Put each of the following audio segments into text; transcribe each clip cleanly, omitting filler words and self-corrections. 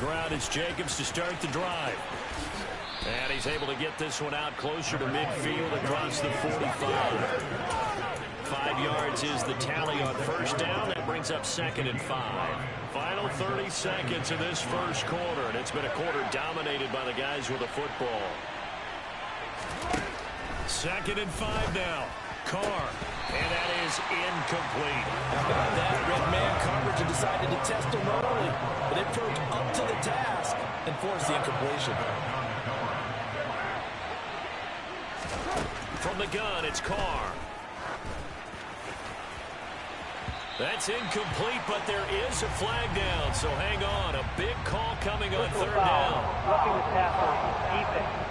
ground is Jacobs to start the drive. And he's able to get this one out closer to midfield across the 45. 5 yards is the tally on first down. That brings up 2nd and 5. Final 30 seconds of this first quarter, and it's been a quarter dominated by the guys with the football. 2nd and 5 now. Carr, and that is incomplete. How about that? Red man coverage and decided to test him early, but they proved up to the task and forced the incompletion. From the gun, it's Carr. That's incomplete, but there is a flag down, so hang on. A big call coming on 3rd down. Roughing the tackle, defense.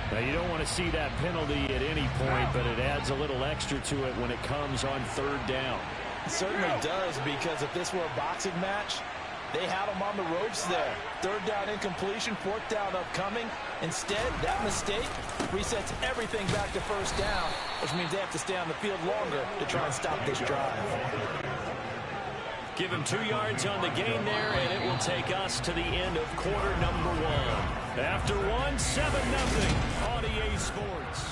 Now, you don't want to see that penalty at any point, but it adds a little extra to it when it comes on 3rd down. It certainly does, because if this were a boxing match, they had him on the ropes there. 3rd down incompletion, 4th down upcoming. Instead, that mistake resets everything back to 1st down, which means they have to stay on the field longer to try and stop this drive. Give him 2 yards on the gain there, and it will take us to the end of quarter number 1. After 1, 7-0 on EA Sports.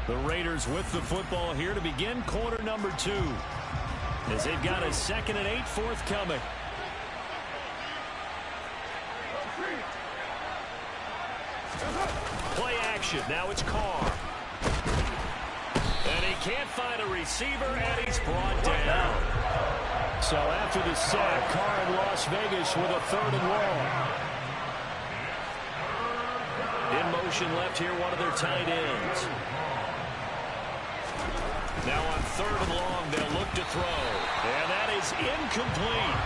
The Raiders with the football here to begin quarter number 2, as they've got a 2nd and 8 forthcoming. Play action. Now it's Carr. And he can't find a receiver, and he's brought down. So after the sack, Carr in Las Vegas with a 3rd and long. In motion left here, one of their tight ends. Now on 3rd and long, they'll look to throw. And that is incomplete.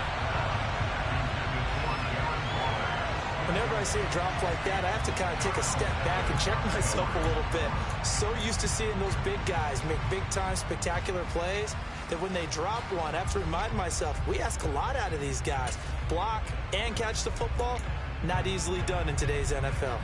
Whenever I see a drop like that, I have to kind of take a step back and check myself a little bit. So used to seeing those big guys make big-time spectacular plays that when they drop one, I have to remind myself, we ask a lot out of these guys. Block and catch the football, not easily done in today's NFL.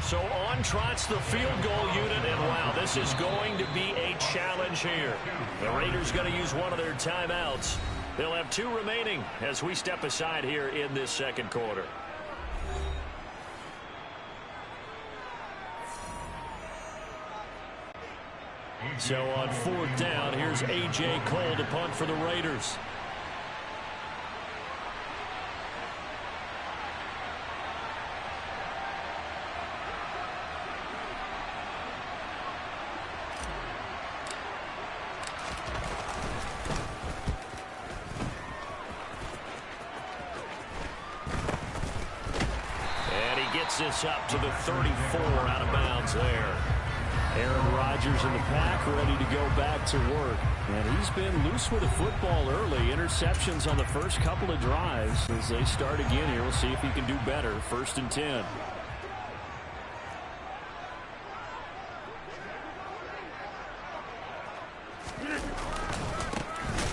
So on trots the field goal unit, and wow, this is going to be a challenge here. The Raiders going to use one of their timeouts. They'll have 2 remaining as we step aside here in this 2nd quarter. So on 4th down, here's A.J. Cole to punt for the Raiders. This up to the 34, out of bounds there. Aaron Rodgers in the pack, ready to go back to work. And he's been loose with the football early. Interceptions on the first couple of drives. As they start again here, we'll see if he can do better. 1st and 10.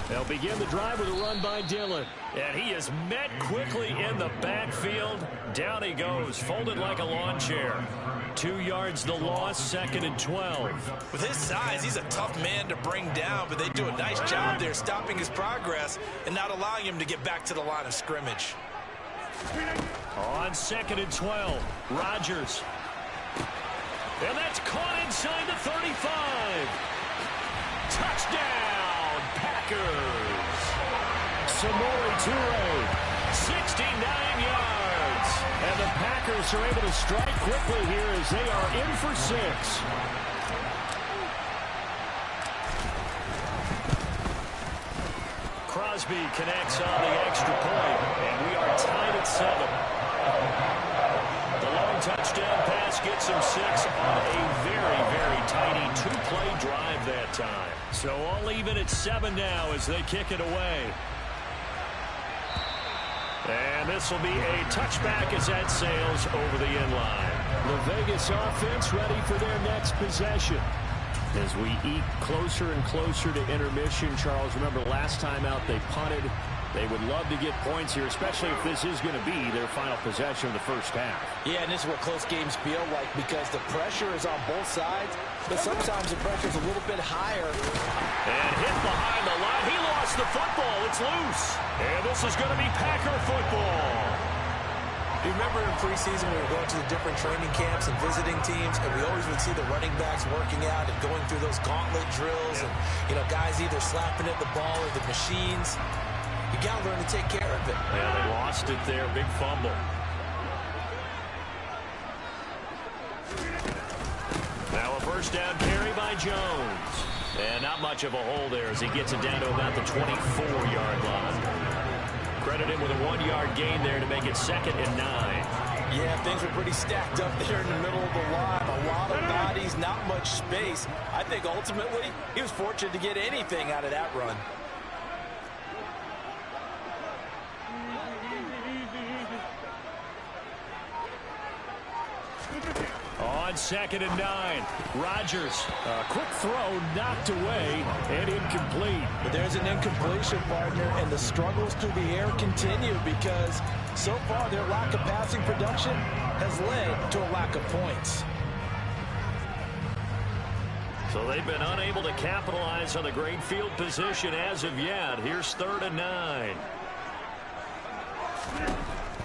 They'll begin the drive with a run by Dillon. And he is met quickly in the backfield. Down he goes, folded like a lawn chair. 2 yards the loss, 2nd and 12. With his size, he's a tough man to bring down, but they do a nice job there stopping his progress and not allowing him to get back to the line of scrimmage. On 2nd and 12, Rodgers. And that's caught inside the 35. Touchdown, Packers. Samori Toure, 69 yards. And the Packers are able to strike quickly here as they are in for 6. Crosby connects on the extra point, and we are tied at 7. The long touchdown pass gets him 6 on a very, very tiny 2-play drive that time. So all even at 7 now as they kick it away. And this will be a touchback as that sails over the end line. The Vegas offense ready for their next possession. As we eke closer and closer to intermission, Charles, remember last time out they punted. They would love to get points here, especially if this is going to be their final possession of the first half. Yeah, and this is what close games feel like because the pressure is on both sides, but sometimes the pressure is a little bit higher. And hit behind the line. He lost the football. It's loose. And this is going to be Packer football. You remember in preseason we were going to the different training camps and visiting teams, and we always would see the running backs working out and going through those gauntlet drills, and guys either slapping at the ball or the machines. You got to learn to take care of it. Yeah, they lost it there. Big fumble. Now a first down carry by Jones. And not much of a hole there as he gets it down to about the 24-yard line. Credit him with a 1-yard gain there to make it 2nd and 9. Yeah, things were pretty stacked up there in the middle of the line. A lot of bodies, not much space. I think ultimately he was fortunate to get anything out of that run. On 2nd and 9, Rodgers. A quick throw knocked away and incomplete. But there's an incompletion, partner, and the struggles through the air continue because so far their lack of passing production has led to a lack of points. So they've been unable to capitalize on the great field position as of yet. Here's 3rd and 9.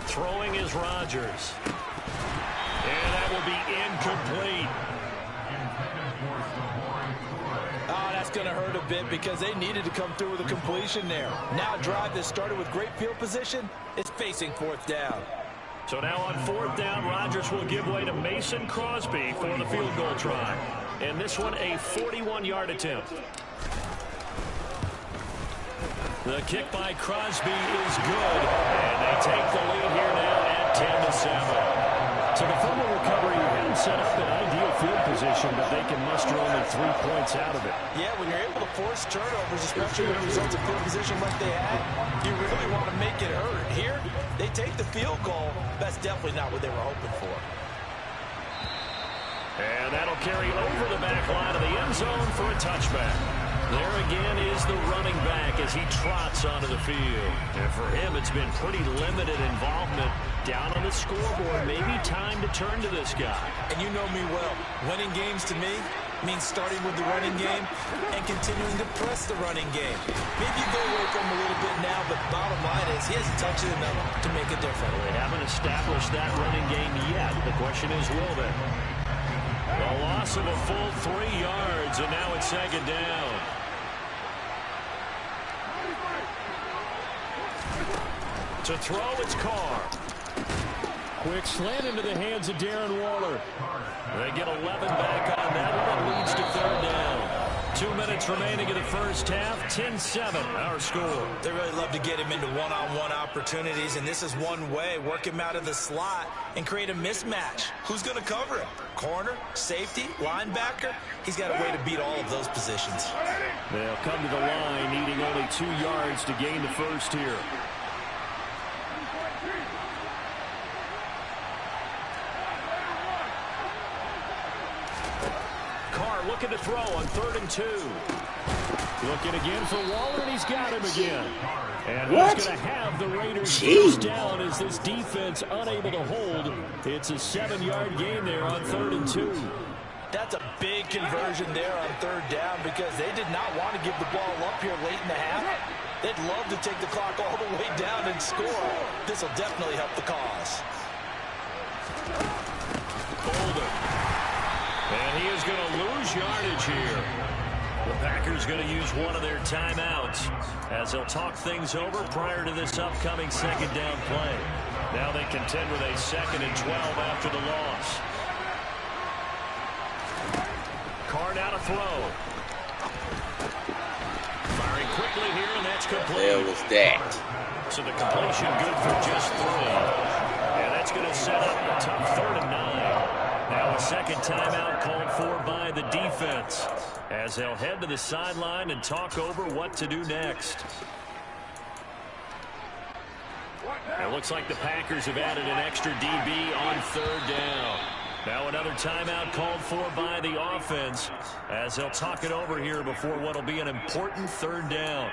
Throwing is Rodgers. And that will be incomplete. Oh, that's going to hurt a bit because they needed to come through with a completion there. Now a drive that started with great field position is facing 4th down. So now on 4th down, Rodgers will give way to Mason Crosby for the field goal try. And this one a 41-yard attempt. The kick by Crosby is good. And they take the lead here now at 10-7. So the fumble recovery hadn't set up an ideal field position, but they can muster only 3 points out of it. Yeah, when you're able to force turnovers, especially when it results in field position like they had, you really want to make it hurt. Here, they take the field goal. That's definitely not what they were hoping for. And that'll carry over the back line of the end zone for a touchback. There again is the running back as he trots onto the field. And for him, it's been pretty limited involvement down on the scoreboard. Maybe time to turn to this guy. And you know me well. Winning games to me means starting with the running game and continuing to press the running game. Maybe you go away from him a little bit now, but the bottom line is he hasn't touched it enough to make a difference. They haven't established that running game yet. The question is, will they? A loss of a full 3 yards, and now it's 2nd down. To throw, it's Carr. Quick slant into the hands of Darren Waller. They get 11 back on that, and that leads to 3rd down. 2 minutes remaining in the first half. 10-7, our score. They really love to get him into one-on-one opportunities, and this is one way. Work him out of the slot and create a mismatch. Who's going to cover him? Corner, safety, linebacker? He's got a way to beat all of those positions. They'll come to the line, needing only 2 yards to gain the first here. Carr looking to throw on 3rd and 2. Looking again for Waller, and he's got him again. And who's going to have the Raiders first down as this defense unable to hold? It's a 7-yard gain there on 3rd and 2. That's a big conversion there on 3rd down because they did not want to give the ball up here late in the half. They'd love to take the clock all the way down and score. This will definitely help the cause. Holder. And he is going to lose yardage here. The Packers going to use one of their timeouts as they'll talk things over prior to this upcoming 2nd down play. Now they contend with a 2nd and 12 after the loss. Carr now to throw. Firing quickly here, and that's complete. There was that. So the completion good for just 3. And that's going to set up a tough 3rd and 9. Now a 2nd timeout called for by the defense as they'll head to the sideline and talk over what to do next. It looks like the Packers have added an extra DB on 3rd down. Now another timeout called for by the offense as they'll talk it over here before what will be an important 3rd down.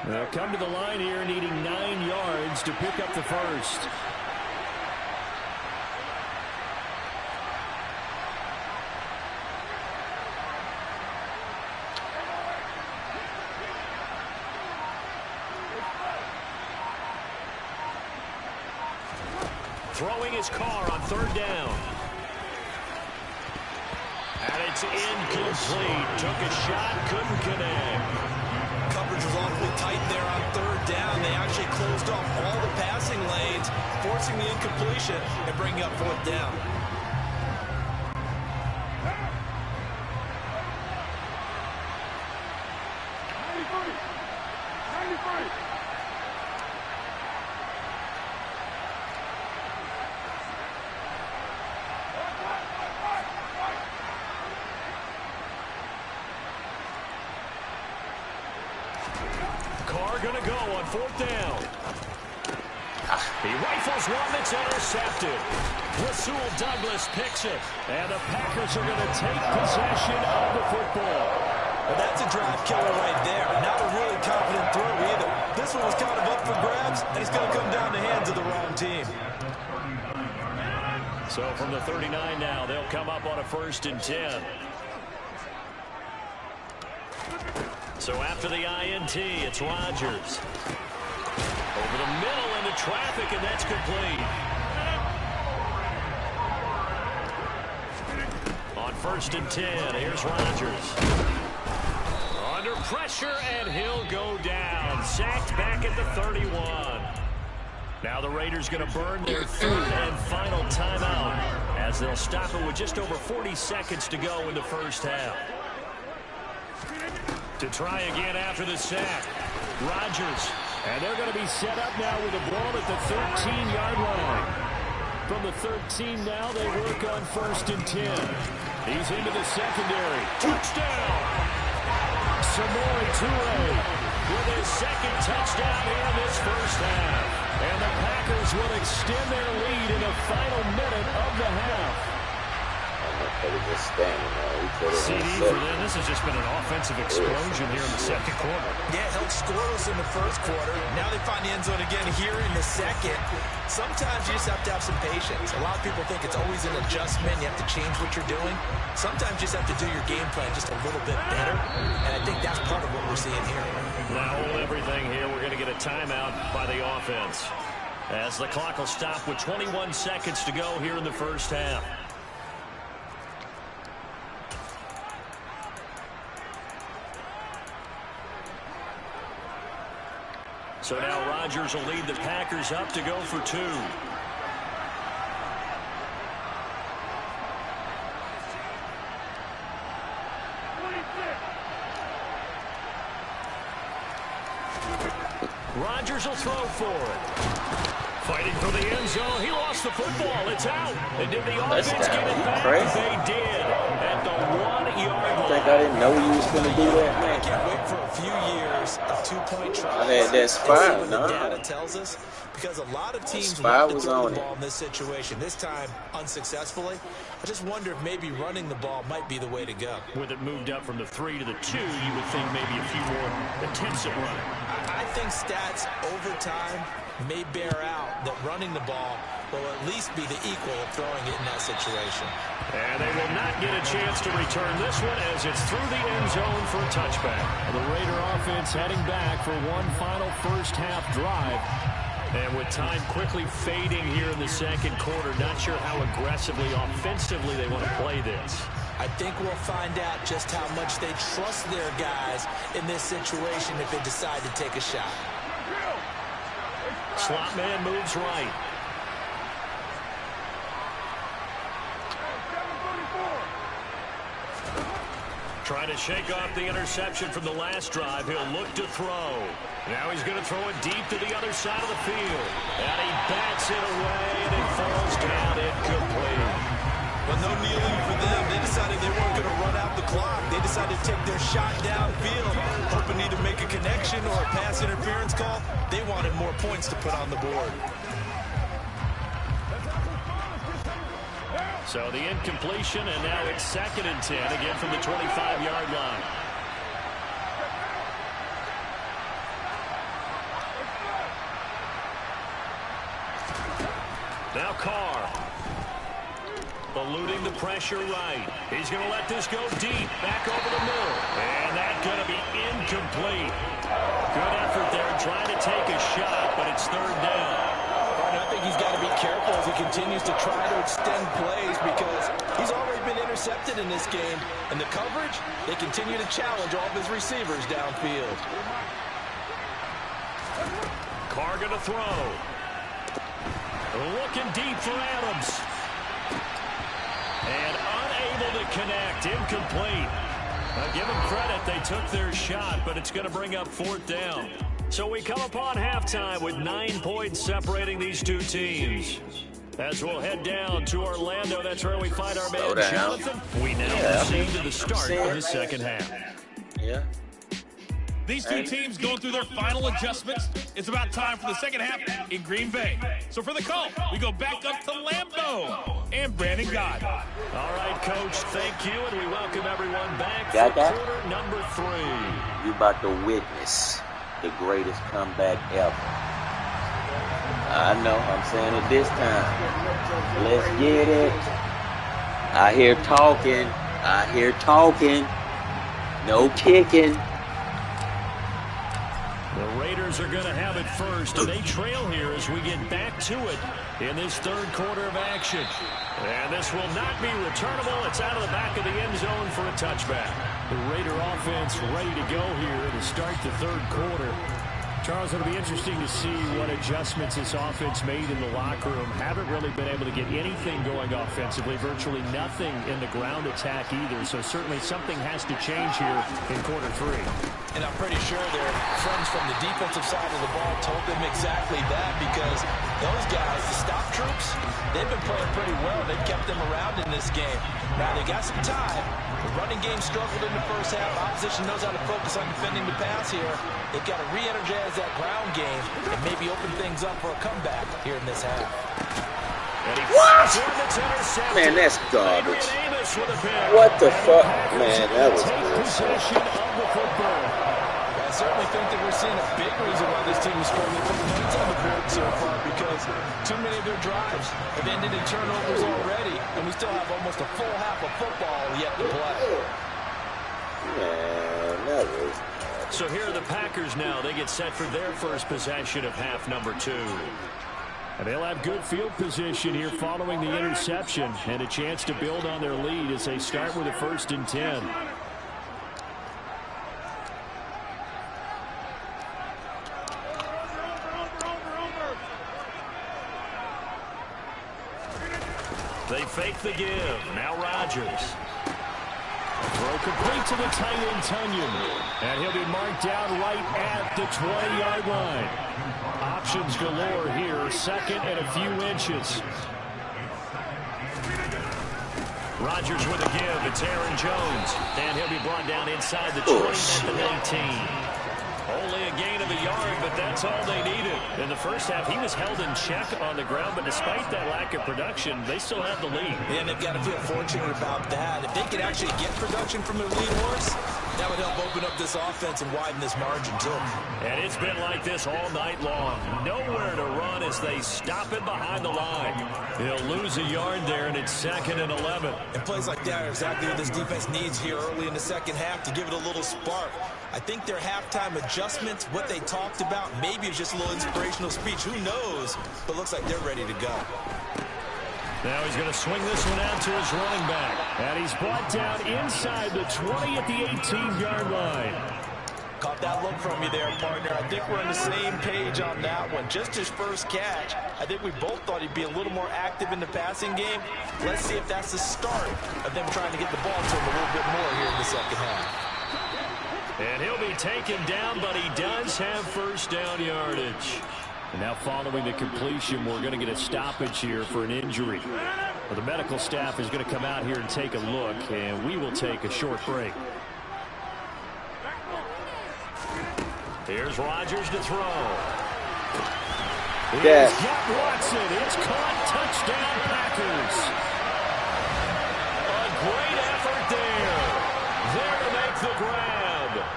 They'll come to the line here needing 9 yards to pick up the first. Throwing his car on 3rd down. And it's incomplete. Took a shot, couldn't connect. Coverage was awfully tight there on 3rd down. They actually closed off all the passing lanes, forcing the incompletion and bringing up 4th down. Going to go on 4th down. He rifles one that's intercepted. Rasul Douglas picks it. And the Packers are going to take possession of the football. Well, that's a drive killer right there. Not a really confident throw either. This one was kind of up for grabs, and it's going to come down the hands of the wrong team. So from the 39 now, they'll come up on a 1st and 10. So after the INT, it's Rodgers. Over the middle into traffic, and that's complete. On 1st and 10, here's Rodgers. Under pressure, and he'll go down. Sacked back at the 31. Now the Raiders going to burn their 3rd and final timeout as they'll stop it with just over 40 seconds to go in the first half. To try again after the sack. Rodgers. And they're going to be set up now with a ball at the 13-yard line. From the 13 now, they work on 1st and 10. He's into the secondary. Touchdown! Samori Toure with his 2nd touchdown here in this first half. And the Packers will extend their lead in the final minute of the half. CD for them. This has just been an offensive explosion here in the 2nd quarter. Yeah, held scoreless in the 1st quarter. Now they find the end zone again here in the 2nd. Sometimes you just have to have some patience. A lot of people think it's always an adjustment. You have to change what you're doing. Sometimes you just have to do your game plan just a little bit better. And I think that's part of what we're seeing here. Now hold everything here. We're going to get a timeout by the offense as the clock will stop with 21 seconds to go here in the first half. So now Rodgers will lead the Packers up to go for 2. Rodgers will throw for it. Fighting for the end zone. He lost the football. It's out. And did the offense get it back? They did. At the 1-yard line. Think I didn't know you was going to do that, man. I can't wait for a few years of 2-point tries. I had that spy, the data tells us, because a lot of teams want to throw the ball in this situation. This time, unsuccessfully. I just wonder if maybe running the ball might be the way to go. With it moved up from the 3 to the 2, you would think maybe a few more attempts at running. I think stats over time may bear out that running the ball will at least be the equal of throwing it in that situation. And they will not get a chance to return this one as it's through the end zone for a touchback. The Raider offense heading back for one final first half drive. And with time quickly fading here in the 2nd quarter, not sure how aggressively, offensively they want to play this. I think we'll find out just how much they trust their guys in this situation if they decide to take a shot. Slot man moves right. Trying to shake off the interception from the last drive. He'll look to throw. Now he's going to throw it deep to the other side of the field. And he bats it away, and it falls down incomplete. Well, no kneeling for them. They decided they weren't going to run out the clock. They decided to take their shot downfield, hoping either make a connection or a pass interference call. They wanted more points to put on the board. So the incompletion, and now it's 2nd and 10, again from the 25-yard line. eluding the pressure right. He's going to let this go deep, back over the middle. And that's going to be incomplete. Good effort there trying to take a shot, but it's third down. I think he's got to be careful as he continues to try to extend plays because he's already been intercepted in this game. And the coverage, they continue to challenge all of his receivers downfield. Carr going to throw. Looking deep for Adams. And unable to connect. Incomplete. Give them credit. They took their shot, but it's going to bring up fourth down. So we come upon halftime with 9 points separating these two teams. As we'll head down to Orlando, that's where we find our man Jonathan. We now proceed to the start of the second half. Yeah. These two teams going through their final adjustments. It's about time for the second half in Green Bay. So for the call, we go back up to Lambeau and Brandon God. All right, Coach, thank you, and we welcome everyone back Got for that? quarter number 3. You about to witness the greatest comeback ever. I know, I'm saying it this time. Let's get it. I hear talking. No kicking. The Raiders are going to have it first, and they trail here as we get back to it in this third quarter of action. And this will not be returnable. It's out of the back of the end zone for a touchback. The Raider offense ready to go here to start the third quarter. Charles, it'll be interesting to see what adjustments this offense made in the locker room. Haven't really been able to get anything going offensively, virtually nothing in the ground attack either. So certainly something has to change here in quarter 3. And I'm pretty sure their friends from the defensive side of the ball told them exactly that because those guys, the stop troops, they've been playing pretty well. They've kept them around in this game. Now they got some time. The running game struggled in the first half. Opposition knows how to focus on defending the pass here. They've got to re-energize that ground game and maybe open things up for a comeback here in this half. What? Man, that's garbage. What the fuck? Man, that was possession of the football. I certainly think that we're seeing a big reason why this team is struggling with points on the board so far because too many of their drives have ended in turnovers already, and we still have almost a full half of football yet to play. Man, that was... So here are the Packers now. They get set for their first possession of half number 2. And they'll have good field position here following the interception and a chance to build on their lead as they start with a 1st and 10. They fake the give. Now Rodgers. Throw complete to the tight end, Tunyon. And he'll be marked down right at the 20-yard line. Options galore here. Second and a few inches. Rodgers with a give. It's Aaron Jones. And he'll be brought down inside the 20 at the 19. Only a gain of a yard, but that's all they needed. In the first half, he was held in check on the ground, but despite that lack of production, they still have the lead. Yeah, and they've got to feel fortunate about that. If they could actually get production from their lead horse, that would help open up this offense and widen this margin, too. And it's been like this all night long. Nowhere to run as they stop it behind the line. They'll lose a yard there, and it's 2nd and 11. And plays like that are exactly what this defense needs here early in the second half to give it a little spark. I think their halftime adjustments, what they talked about, maybe it's just a little inspirational speech. Who knows? But looks like they're ready to go. Now he's going to swing this one out to his running back. And he's brought down inside the 20 at the 18-yard line. Caught that look from you there, partner. I think we're on the same page on that one. Just his first catch. I think we both thought he'd be a little more active in the passing game. Let's see if that's the start of them trying to get the ball to him a little bit more here in the second half. And he'll be taken down, but he does have first down yardage. And now following the completion, we're going to get a stoppage here for an injury. Well, the medical staff is going to come out here and take a look, and we will take a short break. Here's Rodgers to throw. Yes. He's got Watson. It's caught. Touchdown, Packers. A great effort there. There to make the grab.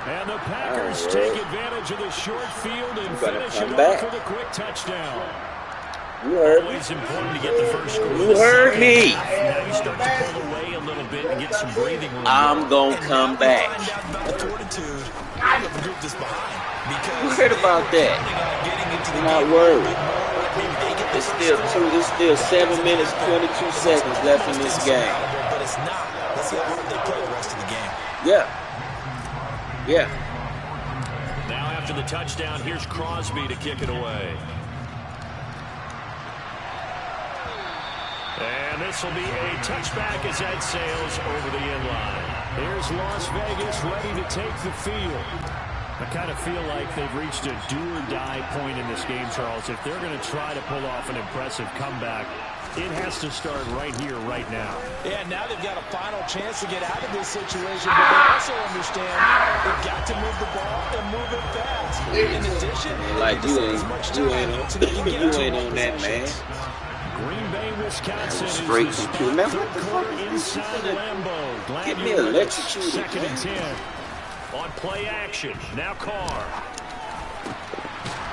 And the Packers take advantage of the short field and finish it off with a quick touchdown. You heard me. Always important to get the first score. You heard me. Now you start to pull away a little bit and get some breathing room. I'm going to come back. You heard about that. I'm not worried. It's still 7 minutes, 22 seconds left in this game. But it's not. Let's see how they play the rest of the game. Yeah. Yeah. Now after the touchdown, here's Crosby to kick it away. And this will be a touchback as that sails over the end line. Here's Las Vegas ready to take the field. I kind of feel like they've reached a do-or-die point in this game, Charles. If they're going to try to pull off an impressive comeback, it has to start right here, right now. Yeah, now they've got a final chance to get out of this situation, but they also understand they've got to move the ball and move it fast. In addition, like you ain't on that, man. Green Bay, Wisconsin is straight the from third quarter inside Lambeau. Glad get me you're ready. electrocuted. 2nd and 10. On play action. Now Carr.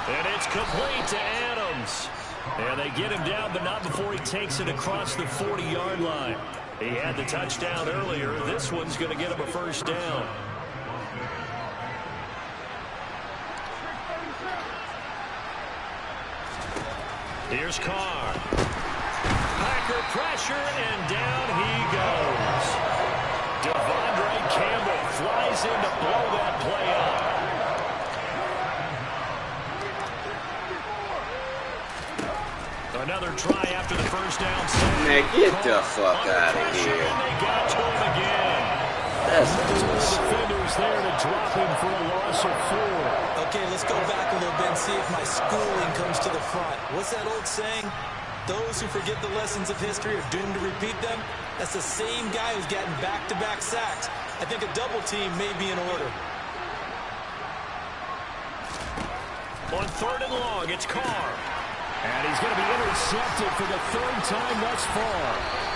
And it's complete to Adams. And they get him down, but not before he takes it across the 40-yard line. He had the touchdown earlier. This one's going to get him a first down. Here's Carr. Packer pressure, and down he goes. Devondre Campbell flies in to blow that play up. Another try after the first down. Man, get the fuck out of here. They got to him again. That's defenders there to drop him for a loss of 4. Okay, let's go back a little bit and see if my schooling comes to the front. What's that old saying? Those who forget the lessons of history are doomed to repeat them. That's the same guy who's gotten back-to-back sacks. I think a double team may be in order. On 3rd and long, it's Carr. And he's going to be intercepted for the 3rd time thus far.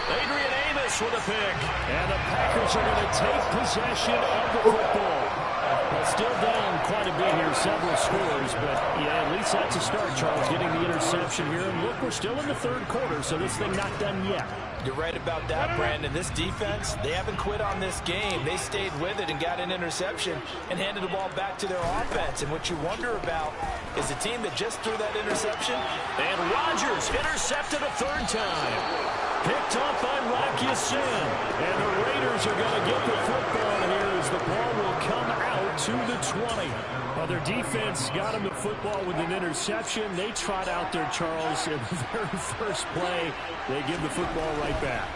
Adrian Amos with a pick. And the Packers are going to take possession of the football. Well, still down quite a bit here, several scores, but yeah, at least that's a start, Charles, getting the interception here. And look, we're still in the 3rd quarter, so this thing not done yet. You're right about that, Brandon. This defense, they haven't quit on this game. They stayed with it and got an interception and handed the ball back to their offense. And what you wonder about is the team that just threw that interception. And Rodgers intercepted a 3rd time. Picked up by Rocky Sin. And the Raiders are going to get the football here as the ball will come out to the 20. Well, their defense got him the football with an interception. They trot out there, Charles, in the very first play. They give the football right back.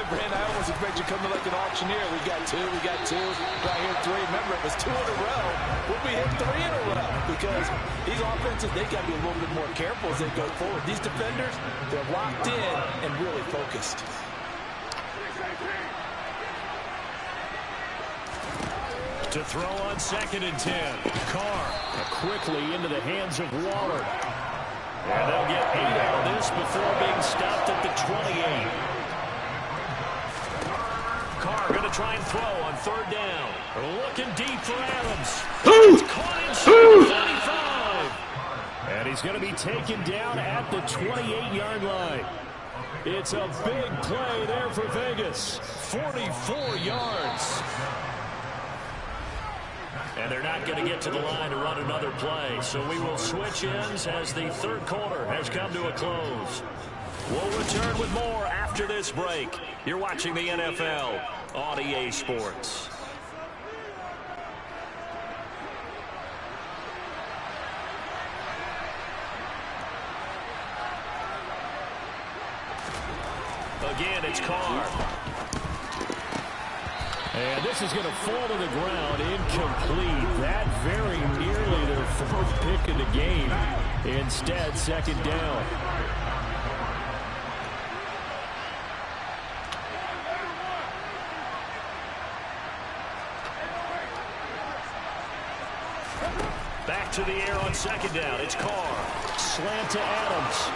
Brandon, I almost expect you coming like an auctioneer. We got two, right here 3. Remember, it was 2 in a row. We'll be hitting 3 in a row because these offenses, they got to be a little bit more careful as they go forward. These defenders, they're locked in and really focused. To throw on 2nd and 10. Carr quickly into the hands of Waller. And they'll get 8 out of this before being stopped at the 28. Carr going to try and throw on 3rd down. Looking deep for Adams. It's caught inside the 45. And he's going to be taken down at the 28-yard line. It's a big play there for Vegas. 44 yards. And they're not going to get to the line to run another play. So we will switch ends as the 3rd quarter has come to a close. We'll return with more after this break. You're watching the NFL on EA Sports. Again, it's Carr. And this is going to fall to the ground incomplete. That very nearly their 4th pick of the game. Instead, 2nd down. Back to the air on 2nd down. It's Carr. Slant to Adams.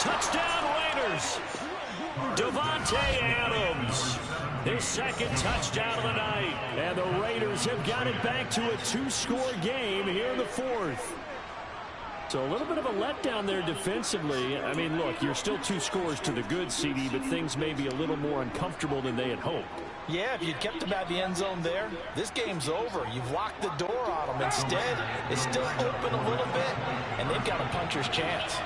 Touchdown Raiders. Devontae Adams. His 2nd touchdown of the night. And the Raiders have got it back to a 2-score game here in the 4th. So a little bit of a letdown there defensively. I mean, look, you're still 2 scores to the good, CD, but things may be a little more uncomfortable than they had hoped. Yeah, if you'd kept them at the end zone there, this game's over. You've locked the door on them. Instead, it's still open a little bit, and they've got a puncher's chance.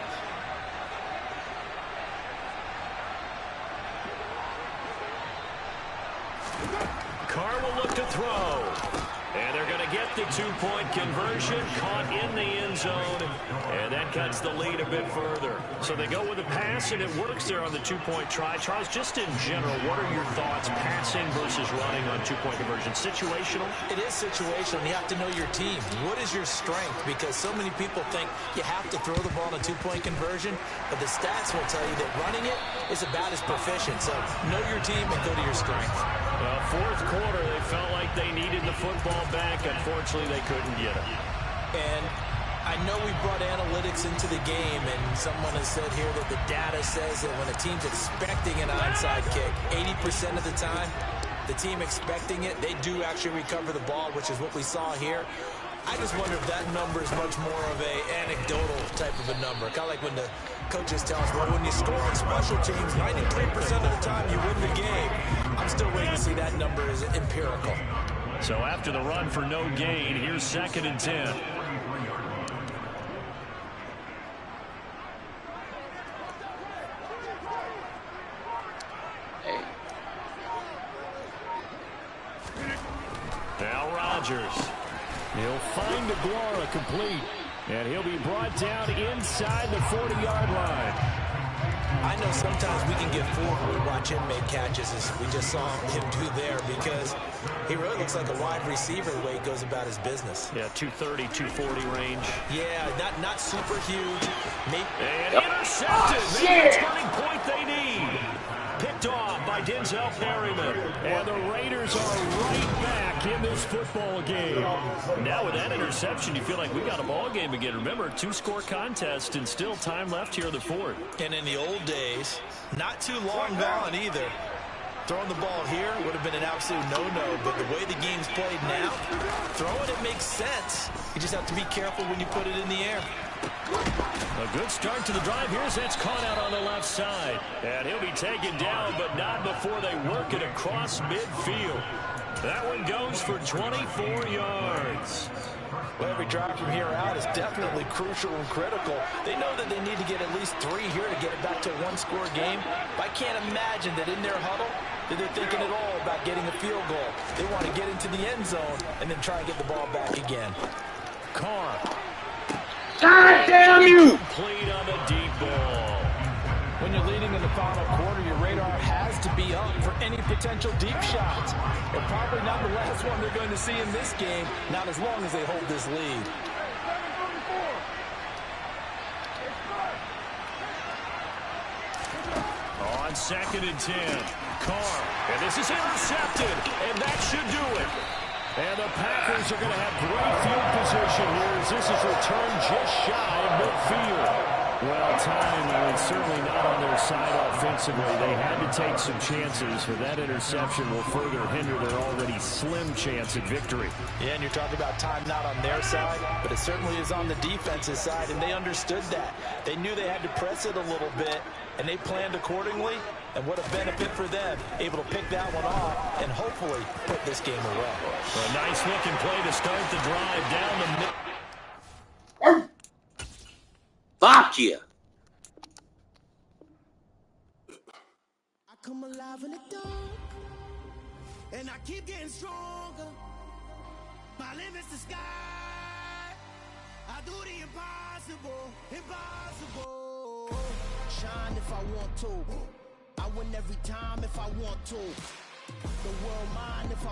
Carr will look to throw. And they're going to get the 2-point conversion, caught in the end zone, and that cuts the lead a bit further. So they go with a pass, and it works there on the 2-point try. Charles, just in general, what are your thoughts passing versus running on 2-point conversion? Situational? It is situational. You have to know your team. What is your strength? Because so many people think you have to throw the ball in a 2-point conversion, but the stats will tell you that running it is about as proficient. So know your team and go to your strength. Well, fourth quarter, they felt like they needed the football back. Unfortunately, they couldn't get it. And I know we brought analytics into the game, and someone has said here that the data says that when a team's expecting an onside kick, 80% of the time, the team expecting it, they do actually recover the ball, which is what we saw here. I just wonder if that number is much more of a anecdotal type of a number. Kind of like when the coaches tell us, well, when you score on special teams, 93% of the time you win the game. I'm still waiting to see that number is empirical. So after the run for no gain, here's 2nd and 10. Now Rodgers. He'll find Aguara complete. And he'll be brought down inside the 40-yard line. I know sometimes we can get fooled when we watch him make catches, as we just saw him do there, because he really looks like a wide receiver the way he goes about his business. Yeah, 230, 240 range. Yeah, not super huge. And intercepted. Maybe the turning point they need. Picked off by Denzel Perryman. And the Raiders are right back in this football game. Now with that interception, you feel like we got a ball game again. Remember, 2-score contest and still time left here in the fourth. And in the old days, not too long gone either. Throwing the ball here would have been an absolute no-no, but the way the game's played now, throwing it makes sense. You just have to be careful when you put it in the air. A good start to the drive. Here's that's caught out on the left side. And he'll be taken down, but not before they work it across midfield. That one goes for 24 yards. Well, every drive from here out is definitely crucial and critical. They know that they need to get at least 3 here to get it back to a 1-score game. But I can't imagine that in their huddle that they're thinking at all about getting a field goal. They want to get into the end zone and then try and get the ball back again. Carr. God damn you! Complete on the deep ball. When you're leading in the final quarter, your radar has to be up for any potential deep shots. And probably not the last one they're going to see in this game, not as long as they hold this lead. On 2nd and 10, Carr. And this is intercepted, and that should do it. And the Packers are going to have great field position here as this is returned just shy of midfield. Well, time is certainly not on their side offensively. They had to take some chances, but that interception will further hinder their already slim chance at victory. Yeah, and you're talking about time not on their side, but it certainly is on the defense's side, and they understood that. They knew they had to press it a little bit, and they planned accordingly, and what a benefit for them, able to pick that one off and hopefully put this game away. A nice-looking play to start the drive down the middle. Fuck you. I come alive in the dark, and I keep getting stronger. My limit's the sky. I do the impossible, impossible. Shine if I want to. I win every time if I want to. The world mine if I